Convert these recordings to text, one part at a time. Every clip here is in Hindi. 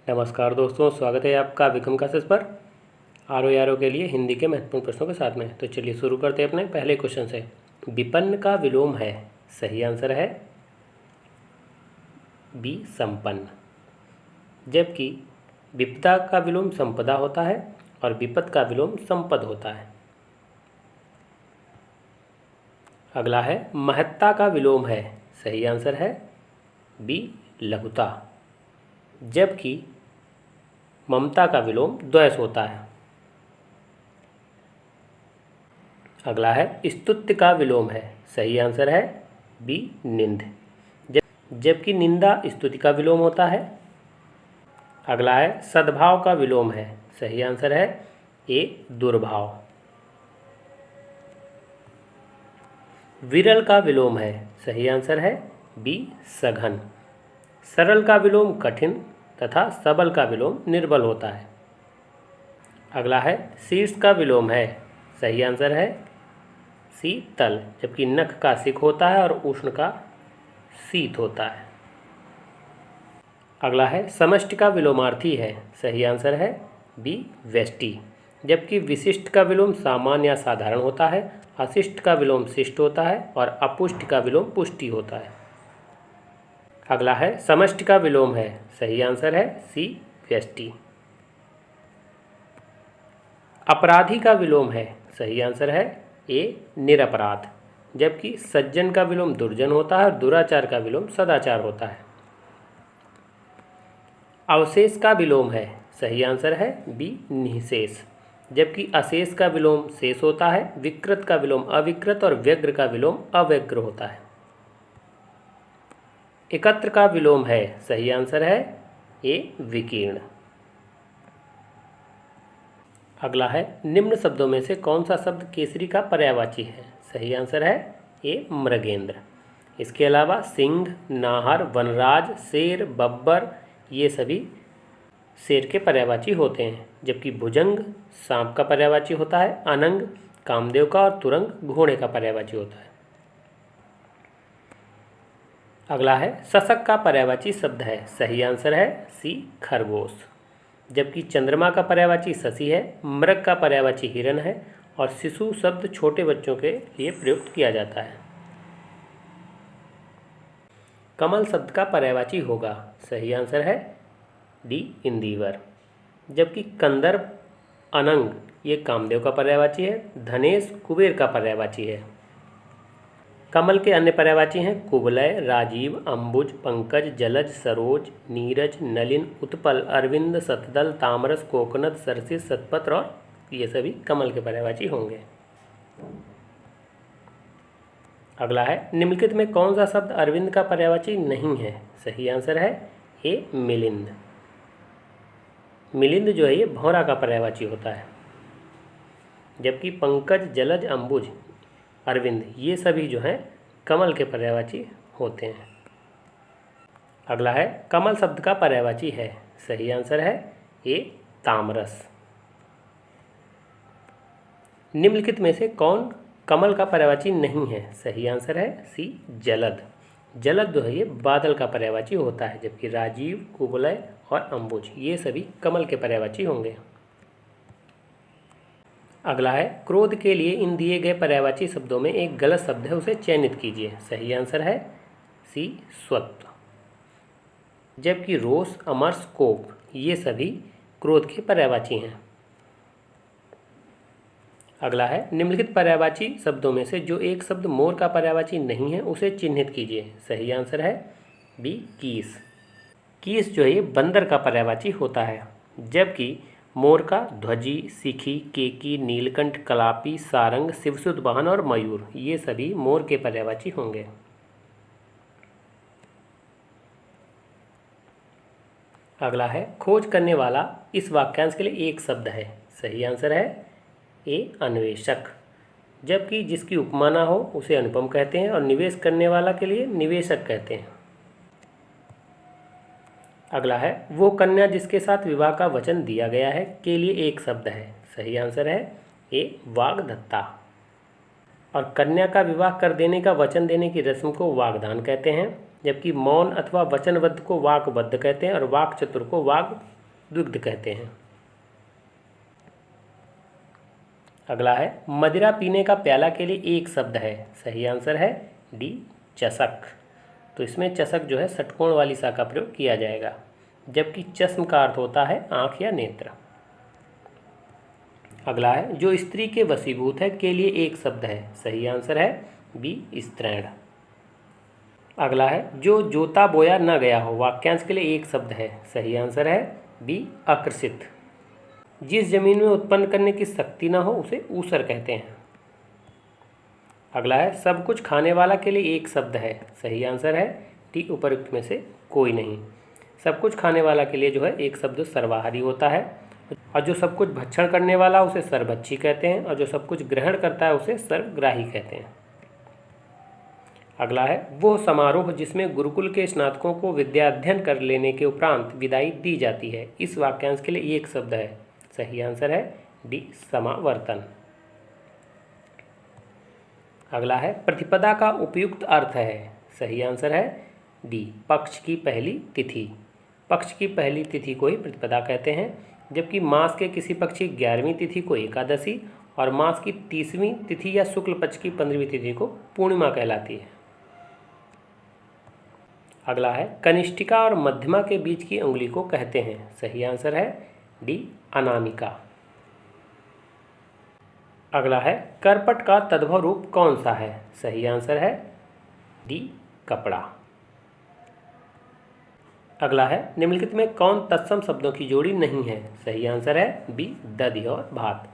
नमस्कार दोस्तों, स्वागत है आपका विक्रम क्लासेस पर आर ओ के लिए हिंदी के महत्वपूर्ण प्रश्नों के साथ में। तो चलिए शुरू करते हैं अपने पहले क्वेश्चन से। विपन्न का विलोम है, सही आंसर है बी संपन्न। जबकि विपदा का विलोम संपदा होता है और विपद का विलोम संपद होता है। अगला है महत्ता का विलोम है, सही आंसर है बी लघुता। जबकि ममता का विलोम द्वेष होता है। अगला है स्तुत्य का विलोम है, सही आंसर है बी निंद। जबकि निंदा स्तुति का विलोम होता है। अगला है सद्भाव का विलोम है, सही आंसर है ए दुर्भाव। विरल का विलोम है, सही आंसर है बी सघन। सरल का विलोम कठिन तथा सबल का विलोम निर्बल होता है। अगला है शीर्ष का विलोम है, सही आंसर है शीतल। जबकि नख का सिक होता है और उष्ण का शीत होता है। अगला है समष्टि का विलोमार्थी है, सही आंसर है बी व्यष्टि। जबकि विशिष्ट का विलोम सामान्य या साधारण होता है। अशिष्ट का विलोम शिष्ट होता है और अपुष्ट का विलोम पुष्टि होता है। अगला है समष्टि का विलोम है, सही आंसर है सी व्यष्टि। अपराधी का विलोम है, सही आंसर है ए निरपराध। जबकि सज्जन का विलोम दुर्जन होता है और दुराचार का विलोम सदाचार होता है। अवशेष का विलोम है, सही आंसर है बी निःशेष। जबकि अशेष का विलोम शेष होता है। विकृत का विलोम अविकृत और व्यग्र का विलोम अव्यग्र होता है। एकत्र का विलोम है, सही आंसर है ए विकीर्ण। अगला है निम्न शब्दों में से कौन सा शब्द केसरी का पर्यायवाची है, सही आंसर है ए मृगेंद्र। इसके अलावा सिंह, नाहर, वनराज, शेर, बब्बर ये सभी शेर के पर्यायवाची होते हैं। जबकि भुजंग सांप का पर्यायवाची होता है। अनंग कामदेव का और तुरंग घोड़े का पर्यायवाची होता है। अगला है शशक का पर्यायवाची शब्द है, सही आंसर है सी खरगोश। जबकि चंद्रमा का पर्यायवाची शशि है। मृग का पर्यायवाची हिरण है और शिशु शब्द छोटे बच्चों के लिए प्रयुक्त किया जाता है। कमल शब्द का पर्यायवाची होगा, सही आंसर है डी इंदिवर। जबकि कंदर्प अनंग ये कामदेव का पर्यायवाची है। धनेश कुबेर का पर्यायवाची है। कमल के अन्य पर्यायवाची हैं कुवलय, राजीव, अंबुज, पंकज, जलज, सरोज, नीरज, नलिन, उत्पल, अरविंद, शतदल, तामरस, कोकनद, सरसिस, शतपत्र और ये सभी कमल के पर्यायवाची होंगे। अगला है निम्नलिखित में कौन सा शब्द अरविंद का पर्यायवाची नहीं है, सही आंसर है ए मिलिंद। मिलिंद जो है ये भौरा का पर्यायवाची होता है। जबकि पंकज, जलज, अंबुज, अरविंद ये सभी जो हैं कमल के पर्यायवाची होते हैं। अगला है कमल शब्द का पर्यायवाची है, सही आंसर है ए तामरस। निम्नलिखित में से कौन कमल का पर्यायवाची नहीं है, सही आंसर है सी जलद। जलद जो है ये बादल का पर्यायवाची होता है। जबकि राजीव, कुवलय और अंबुज ये सभी कमल के पर्यायवाची होंगे। अगला है क्रोध के लिए इन दिए गए पर्यायवाची शब्दों में एक गलत शब्द है, उसे चयनित कीजिए, सही आंसर है सी स्वत्व। जबकि रोष, अमर्ष, कोप ये सभी क्रोध के पर्यायवाची हैं। अगला है निम्नलिखित पर्यायवाची शब्दों में से जो एक शब्द मोर का पर्यायवाची नहीं है उसे चिन्हित कीजिए, सही आंसर है बी कीस। कीस जो है ये बंदर का पर्यायवाची होता है। जबकि मोर का ध्वजी, सिखी, केकी, नीलकंठ, कलापी, सारंग, शिवसुत वाहन और मयूर ये सभी मोर के पर्यायवाची होंगे। अगला है खोज करने वाला इस वाक्यांश के लिए एक शब्द है, सही आंसर है ए अन्वेषक। जबकि जिसकी उपमा ना हो उसे अनुपम कहते हैं और निवेश करने वाला के लिए निवेशक कहते हैं। अगला है वो कन्या जिसके साथ विवाह का वचन दिया गया है के लिए एक शब्द है, सही आंसर है ए वाग्दत्ता। और कन्या का विवाह कर देने का वचन देने की रस्म को वागदान कहते हैं। जबकि मौन अथवा वचनबद्ध को वाकबद्ध कहते हैं और वाक चतुर को वाग दुग्ध कहते हैं। अगला है मदिरा पीने का प्याला के लिए एक शब्द है। सही आंसर है डी चषक। तो इसमें चषक जो है षटकोण वाली सा का प्रयोग किया जाएगा, जबकि चश्म का अर्थ होता है आँख या नेत्र। अगला है जो स्त्री के वशीभूत है के लिए एक शब्द है। सही आंसर है बी स्त्रैण। अगला है जो जोता बोया न गया हो वाक्यांश के लिए एक शब्द है। सही आंसर है बी आकर्षित। जिस जमीन में उत्पन्न करने की शक्ति ना हो उसे ऊसर कहते हैं। अगला है सब कुछ खाने वाला के लिए एक शब्द है। सही आंसर है डी उपयुक्त में से कोई नहीं। सब कुछ खाने वाला के लिए जो है एक शब्द सर्वाहारी होता है, और जो सब कुछ भक्षण करने वाला उसे सर्वभक्षी कहते हैं, और जो सब कुछ ग्रहण करता है उसे सर्वग्राही कहते हैं। अगला है वो समारोह जिसमें गुरुकुल के स्नातकों को विद्याध्ययन कर लेने के उपरांत विदाई दी जाती है। इस वाक्यांश के लिए एक शब्द है। सही आंसर है डी समावर्तन। अगला है प्रतिपदा का उपयुक्त अर्थ है। सही आंसर है डी पक्ष की पहली तिथि। पक्ष की पहली तिथि को ही प्रतिपदा कहते हैं, जबकि मास के किसी पक्ष की 11वीं तिथि को एकादशी और मास की 30वीं तिथि या शुक्ल पक्ष की 15वीं तिथि को पूर्णिमा कहलाती है। अगला है कनिष्ठिका और मध्यमा के बीच की उंगली को कहते हैं। सही आंसर है डी अनामिका। अगला है करपट का तद्भव रूप कौन सा है। सही आंसर है डी कपड़ा। अगला है निम्नलिखित में कौन तत्सम शब्दों की जोड़ी नहीं है। सही आंसर है बी दधि और भात।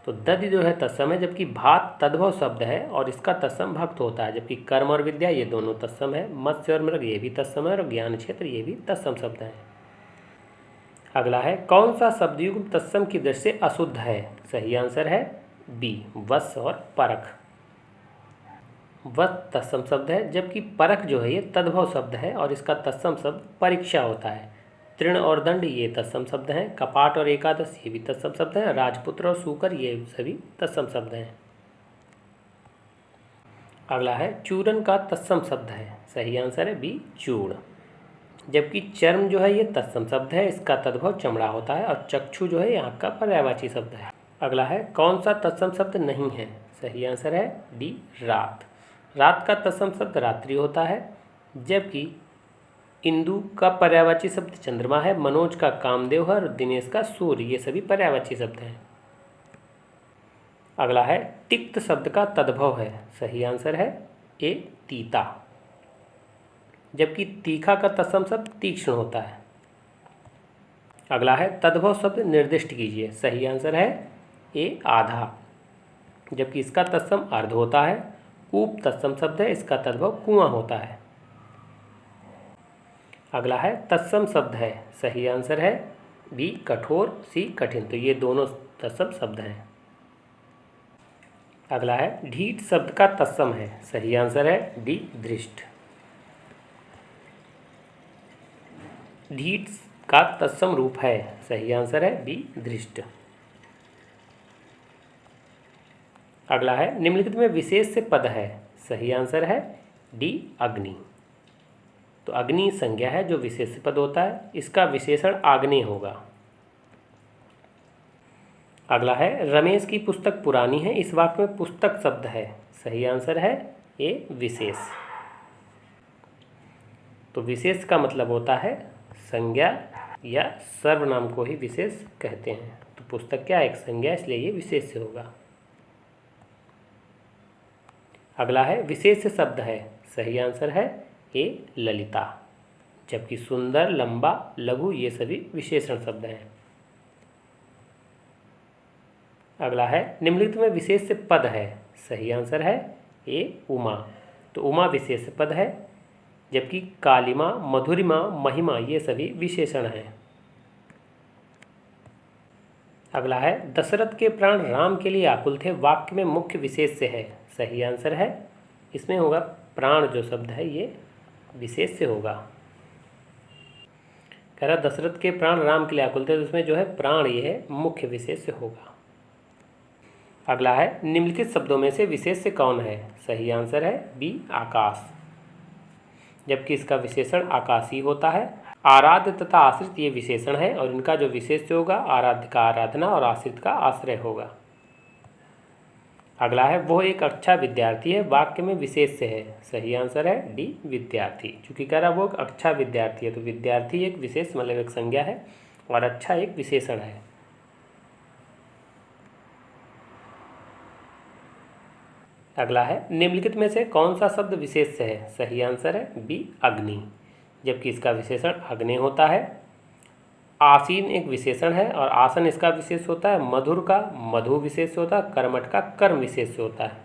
तो दधि जो है तत्सम है, जबकि भात तद्भव शब्द है और इसका तत्सम भक्त होता है, जबकि कर्म और विद्या ये दोनों तत्सम है। मत्स्य और मृग ये भी तत्सम है, और ज्ञान क्षेत्र ये भी तत्सम शब्द है। अगला है कौन सा शब्दयुग्म तत्सम की दृष्टि से अशुद्ध है। सही आंसर है बी वत्स और परख। वत्स तत्सम शब्द है, जबकि परख जो है ये तद्भव शब्द है और इसका तत्सम शब्द परीक्षा होता है। तृण और दंड ये तत्सम शब्द हैं। कपाट और एकादश ये भी तत्सम शब्द हैं। राजपुत्र और सूकर ये सभी तत्सम शब्द हैं। अगला है चूरन का तत्सम शब्द है। सही आंसर है बी चूर्ण। जबकि चर्म जो है ये तत्सम शब्द है, इसका तद्भव चमड़ा होता है, और चक्षु जो है यहाँ का पर्यायवाची शब्द है। अगला है कौन सा तत्सम शब्द नहीं है। सही आंसर है डी रात। रात का तत्सम शब्द रात्रि होता है, जबकि इंदु का पर्यायवाची शब्द चंद्रमा है, मनोज का कामदेव है, और दिनेश का सूर्य ये सभी पर्यायवाची शब्द हैं। अगला है तिक्त शब्द का तद्भव है। सही आंसर है ए तीता। जबकि तीखा का तत्सम शब्द तीक्ष्ण होता है। अगला है तद्भव शब्द निर्दिष्ट कीजिए। सही आंसर है ए आधा। जबकि इसका तत्सम अर्ध होता है। कूप तत्सम शब्द है, इसका तद्भव कुआं होता है। अगला है तत्सम शब्द है। सही आंसर है बी कठोर, सी कठिन। तो ये दोनों तत्सम शब्द हैं। अगला है ढीठ शब्द का तत्सम है। सही आंसर है डी दृष्ट। ढीठ का तत्सम रूप है। सही आंसर है बी दृष्ट। अगला है निम्नलिखित में विशेष से पद है। सही आंसर है डी अग्नि। तो अग्नि संज्ञा है जो विशेष पद होता है, इसका विशेषण आग्नेय होगा। अगला है रमेश की पुस्तक पुरानी है। इस वाक्य में पुस्तक शब्द है। सही आंसर है ए विशेष। तो विशेष का मतलब होता है संज्ञा या सर्वनाम को ही विशेष कहते हैं। तो पुस्तक क्या एक संज्ञा, इसलिए ये विशेष से होगा। अगला है विशेष शब्द है। सही आंसर है ए ललिता। जबकि सुंदर, लंबा, लघु ये सभी विशेषण शब्द हैं। अगला है निम्नलिखित में विशेष से पद है। सही आंसर है ए उमा। तो उमा विशेष पद है, जबकि कालिमा, मधुरिमा, महिमा ये सभी विशेषण हैं। अगला है दशरथ के प्राण राम के लिए आकुल थे वाक्य में मुख्य विशेष से है। सही आंसर है इसमें होगा प्राण जो शब्द है ये विशेष से होगा। कह रहा दशरथ के प्राण राम के लिए आकुल थे, तो उसमें जो है प्राण ये है मुख्य विशेष से होगा। अगला है निम्नलिखित शब्दों में से विशेष से कौन है। सही आंसर है बी आकाश। जबकि इसका विशेषण आकाशी होता है, आराध्य तथा आश्रित ये विशेषण है और इनका जो विशेष्य होगा आराध्य का आराधना और आश्रित का आश्रय होगा। अगला है वो एक अच्छा विद्यार्थी है, वाक्य में विशेष्य है। सही आंसर है डी विद्यार्थी। चूंकि कह रहा वो एक अच्छा विद्यार्थी है तो विद्यार्थी एक विशेष मतलब एक संज्ञा है और अच्छा एक विशेषण है। अगला है निम्नलिखित में से कौन सा शब्द विशेष्य है। सही आंसर है बी अग्नि, जबकि इसका विशेषण अग्नि होता है। आसीन एक विशेषण है और आसन इसका विशेष होता है। मधुर का मधु विशेष होता है। कर्मठ का कर्म विशेष होता है।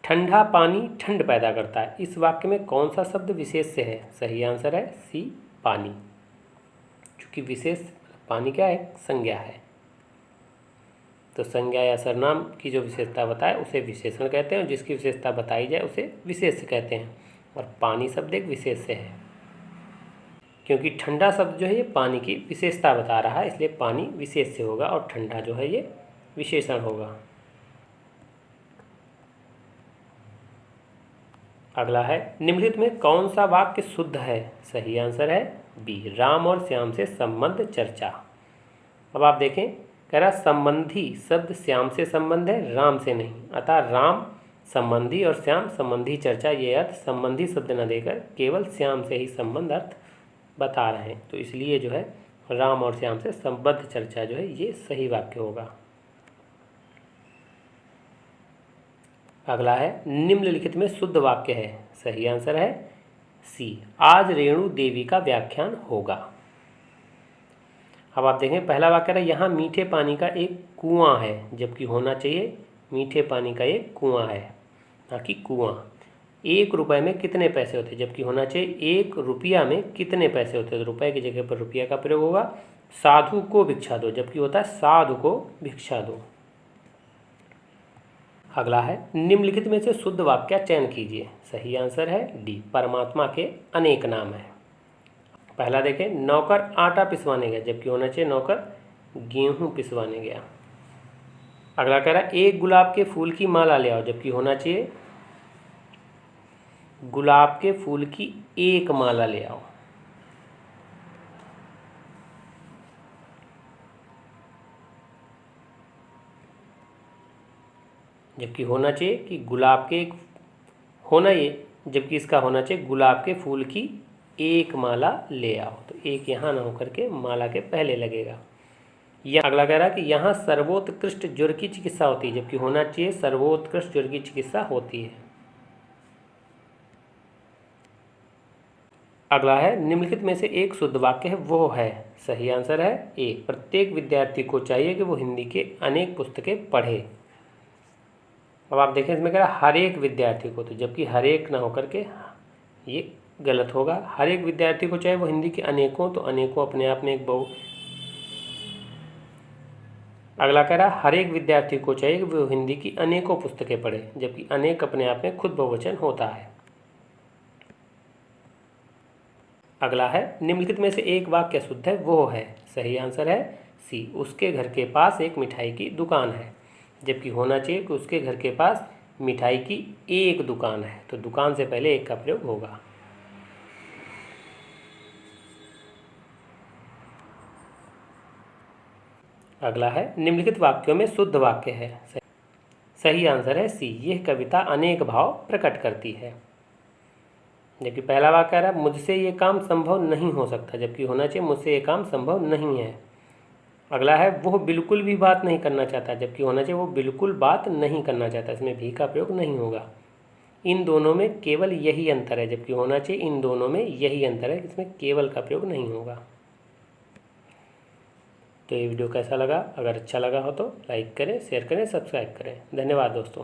ठंडा पानी ठंड पैदा करता है, इस वाक्य में कौन सा शब्द विशेष्य है। सही आंसर है सी पानी, चूंकि विशेष पानी क्या है संज्ञा है तो संज्ञा या सर्वनाम की जो विशेषता बताए उसे विशेषण कहते हैं और जिसकी विशेषता बताई जाए उसे विशेष्य कहते हैं। और पानी शब्द एक विशेष्य है क्योंकि ठंडा शब्द जो है ये पानी की विशेषता बता रहा है, इसलिए पानी विशेष्य होगा और ठंडा जो है ये विशेषण होगा। अगला है निम्नलिखित में कौन सा वाक्य शुद्ध है। सही आंसर है बी राम और श्याम से संबंध चर्चा। अब आप देखें कह रहा संबंधी शब्द श्याम से संबंध है राम से नहीं, अतः राम संबंधी और श्याम संबंधी चर्चा ये अर्थ संबंधी शब्द न देकर केवल श्याम से ही संबंध अर्थ बता रहे हैं, तो इसलिए जो है राम और श्याम से संबद्ध चर्चा जो है ये सही वाक्य होगा। अगला है निम्नलिखित में शुद्ध वाक्य है। सही आंसर है सी आज रेणु देवी का व्याख्यान होगा। अब आप देखें पहला वाक्य है यहाँ मीठे पानी का एक कुआं है, जबकि होना चाहिए मीठे पानी का एक कुआं है ना कि कुआं। 1 रुपये में कितने पैसे होते, जबकि होना चाहिए 1 रुपया में कितने पैसे होते, तो रुपये की जगह पर रुपया का प्रयोग होगा। साधु को भिक्षा दो, जबकि होता है साधु को भिक्षा दो। अगला है निम्नलिखित में से शुद्ध वाक्य चयन कीजिए। सही आंसर है डी परमात्मा के अनेक नाम है। पहला देखें नौकर आटा पिसवाने गया, जबकि होना चाहिए नौकर गेहूं पिसवाने गया। अगला कह रहा है एक गुलाब के फूल की माला ले आओ, जबकि होना चाहिए गुलाब के फूल की एक माला ले आओ। जबकि होना चाहिए कि गुलाब के होना ये, जबकि इसका होना चाहिए गुलाब के फूल की एक माला ले आओ, तो एक यहाँ ना होकर के माला के पहले लगेगा। यह अगला कह रहा है कि यहाँ सर्वोत्कृष्ट ज्वर की चिकित्सा होती है, जबकि होना चाहिए सर्वोत्कृष्ट ज्वर की चिकित्सा होती है। अगला है निम्नलिखित में से एक शुद्ध वाक्य है वो है। सही आंसर है ए प्रत्येक विद्यार्थी को चाहिए कि वो हिंदी के अनेक पुस्तकें पढ़े। अब आप देखें इसमें कह रहा है हर एक विद्यार्थी को, तो जबकि हर एक ना होकर के ये गलत होगा। हर एक विद्यार्थी को चाहे वो हिंदी के अनेकों, तो अनेकों अपने आप में एक बहु। अगला कह रहा है हर एक विद्यार्थी को चाहिए कि वो हिंदी की अनेकों पुस्तकें पढ़े, जबकि अनेक अपने आप में खुद बहुवचन होता है। अगला है निम्नलिखित में से एक वाक्य शुद्ध है वो है। सही आंसर है सी उसके घर के पास एक मिठाई की दुकान है, जबकि होना चाहिए कि उसके घर के पास मिठाई की एक दुकान है, तो दुकान से पहले एक का प्रयोग होगा। अगला है निम्नलिखित वाक्यों में शुद्ध वाक्य है। सही आंसर है सी यह कविता अनेक भाव प्रकट करती है। जबकि पहला वाक्य कह रहा है मुझसे ये काम संभव नहीं हो सकता, जबकि होना चाहिए मुझसे ये काम संभव नहीं है। अगला है वो बिल्कुल भी बात नहीं करना चाहता, जबकि होना चाहिए वो बिल्कुल बात नहीं करना चाहता, इसमें भी का प्रयोग नहीं होगा। इन दोनों में केवल यही अंतर है, जबकि होना चाहिए इन दोनों में यही अंतर है, इसमें केवल का प्रयोग नहीं होगा। तो ये वीडियो कैसा लगा, अगर अच्छा लगा हो तो लाइक करें, शेयर करें, सब्सक्राइब करें। धन्यवाद दोस्तों।